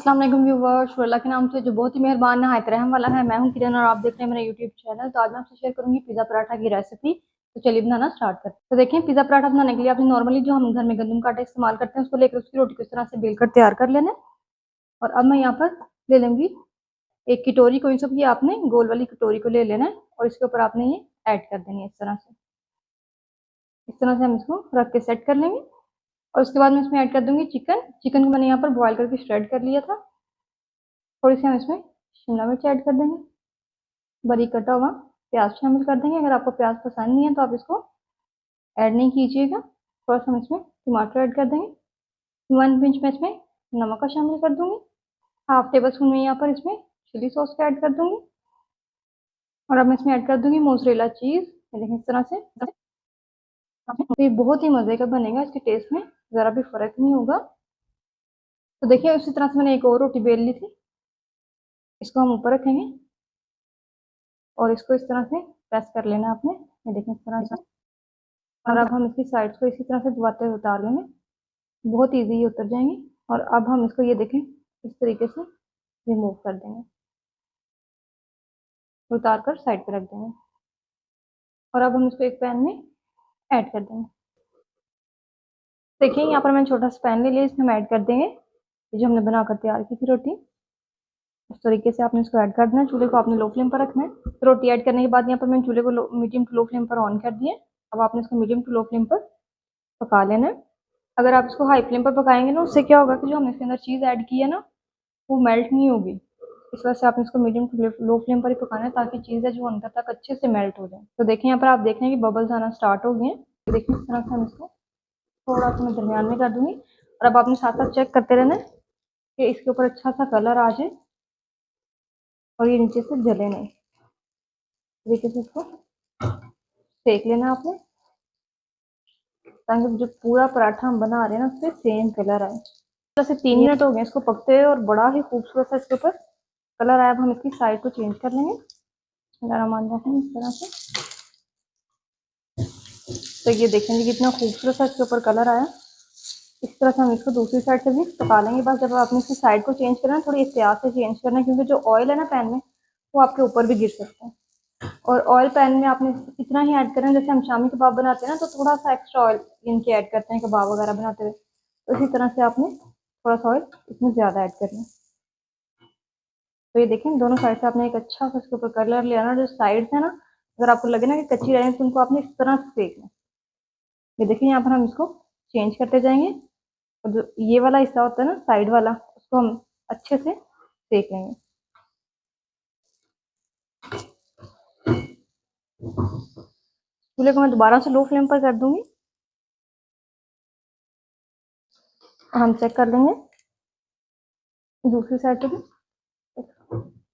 अस्सलाम वालेकुम व्यूवर्स, अल्लाह के नाम से जो बहुत ही मेहरबान नहायत रहम वाला है। मैं हूं किरण और आप देख रहे हैं मेरा यूट्यूब चैनल। तो आज मैं आपसे शेयर करूंगी पिज़्ज़ा पराठा की रेसिपी। तो चलिए बनाना स्टार्ट करते हैं। तो देखिए, पिज़्ज़ा पराठा बनाने के लिए आपने नॉर्मली जो हम घर में गंदम का आटा इस्तेमाल करते हैं उसको लेकर उसकी रोटी को इस तरह से बेल कर तैयार कर लेना है। और अब मैं यहाँ पर ले लूंगी एक कटोरी, कोई सा भी आपने गोल वाली कटोरी को ले लेना है और इसके ऊपर आपने ये ऐड कर देनी है इस तरह से। इस तरह से हम इसको रख के सेट कर लेंगे। और उसके बाद मैं इसमें ऐड कर दूंगी चिकन। चिकन को मैंने यहाँ पर बॉयल करके श्रेड कर लिया था। थोड़ी सी हम इसमें शिमला मिर्च ऐड कर देंगे, बारीक कटा हुआ प्याज शामिल कर देंगे। अगर आपको प्याज पसंद नहीं है तो आप इसको ऐड नहीं कीजिएगा। थोड़ा सा हम इसमें टमाटर ऐड कर देंगे। 1 पिंच में इसमें नमक का शामिल कर दूंगी। हाफ टेबल स्पून में यहाँ पर इसमें चिली सॉस का ऐड कर दूंगी। और अब मैं इसमें ऐड कर दूंगी मोज़रेला चीज। ये देखें इस तरह से। तो ये बहुत ही मजे का बनेगा, इसके टेस्ट में जरा भी फर्क नहीं होगा। तो देखिए, उसी तरह से मैंने एक और रोटी बेल ली थी, इसको हम ऊपर रखेंगे और इसको इस तरह से प्रेस कर लेना आपने। ये देखें इस तरह से। और अब हम इसकी साइड्स को इसी तरह से दबाते हुए उतार लेंगे। बहुत इजी ये उतर जाएंगे। और अब हम इसको ये देखें इस तरीके से रिमूव कर देंगे, उतार कर साइड पे रख देंगे। और अब हम इसको एक पैन में ऐड कर देंगे। देखिए, यहाँ पर मैंने छोटा सा पैन ले लिया, इसमें हम ऐड कर देंगे जो हमने बनाकर तैयार की थी रोटी। इस तरीके से आपने इसको ऐड कर देना है। चूल्हे को आपने लो फ्लेम पर रखना है। रोटी ऐड करने के बाद यहाँ पर मैंने चूल्हे को मीडियम टू लो फ्लेम पर ऑन कर दिया। अब आपने इसको मीडियम टू लो फ्लेम पर पका लेना है। अगर आप इसको हाई फ्लेम पर पकाएंगे ना, उससे क्या होगा कि जो हमने इसके अंदर चीज़ ऐड की है ना, वो मेल्ट नहीं होगी। इस वजह से आपने इसको मीडियम टू लो फ्लेम पर ही पकाना है ताकि चीज़ है जो अंदर तक अच्छे से मेल्ट हो जाए। तो देखिए, यहाँ पर आप देख रहे हैं कि बबल्स आना स्टार्ट हो गए हैं। देखिए इस तरह से हम इसको थोड़ा सा मैं दरमियान में कर दूंगी। और अब आपने साथ साथ चेक करते रहना है कि इसके ऊपर अच्छा सा कलर आ जाए और ये नीचे से जले नहीं। तरीके से इसको सेक लेना आपने ताकि जो पूरा पराठा हम बना रहे हैं ना, उस पर सेम कलर आए। से 3 मिनट हो गए इसको पकते हुए और बड़ा ही खूबसूरत सा इसके ऊपर कलर आया। अब हम इसकी साइड को चेंज कर लेंगे इस तरह से। तो ये देखेंगे कितना खूबसूरत सा इसके ऊपर कलर आया। इस तरह से हम इसको दूसरी साइड से भी पका लेंगे। बस जब आपने इसकी साइड को चेंज करना है, थोड़ी एहतियात से चेंज करना है क्योंकि जो ऑयल है ना पैन में, वो आपके ऊपर भी गिर सकता है। और ऑयल पैन में आपने इतना ही ऐड करना है, जैसे हम शामी कबाब बनाते हैं ना, तो थोड़ा सा एक्स्ट्रा ऑयल इनके ऐड करते हैं कबाब वगैरह बनाते हुए। तो इसी तरह से आपने थोड़ा सा ऑयल इसमें ज़्यादा ऐड करना है। तो ये देखें, दोनों साइड से आपने एक अच्छा सा इसके ऊपर कलर ले आना। जो साइड्स है ना, अगर आपको लगे ना कि कच्ची रहे तो उनको आपने इस तरह से सेकना। ये देखिए, यहाँ पर हम इसको चेंज करते जाएंगे और जो ये वाला हिस्सा होता है ना साइड वाला, उसको हम अच्छे से सेक लेंगे। चूल्हे को मैं दोबारा से लो फ्लेम पर कर दूंगी और हम चेक कर लेंगे दूसरी साइड पे भी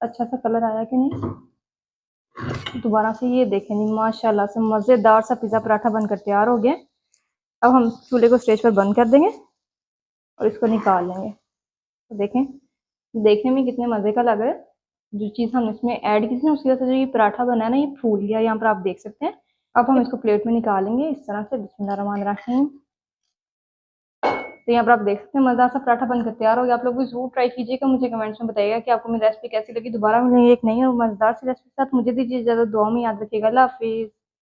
अच्छा सा कलर आया कि नहीं। दोबारा से ये देखें जी, माशाल्लाह से मज़ेदार सा पिज़्ज़ा पराठा बनकर तैयार हो गया। अब हम चूल्हे को स्टेज पर बंद कर देंगे और इसको निकाल लेंगे। तो देखें, देखने में कितने मज़े का लग रहा है। जो चीज़ हमने इसमें ऐड की थी ना, उसकी वजह से जो ये पराठा बना है ना, ये फूल गया। यहाँ पर आप देख सकते हैं। अब हम इसको प्लेट में निकालेंगे इस तरह से। बिस्मिल्लाहिर्रहमानिर्रहीम। तो यहाँ पर आप देख सकते हैं मज़ेदार सा पराठा बनकर तैयार हो गया। आप लोग भी जरूर ट्राई कीजिएगा। मुझे कमेंट्स में बताइएगा कि आपको मेरी रेसिपी कैसी लगी। दोबारा मिलेंगे एक नई और मज़ेदार सी रेसिपी के साथ। मुझे दीजिए इजाज़त। दुआ में याद रखिएगा। अल्लाह हाफिज़।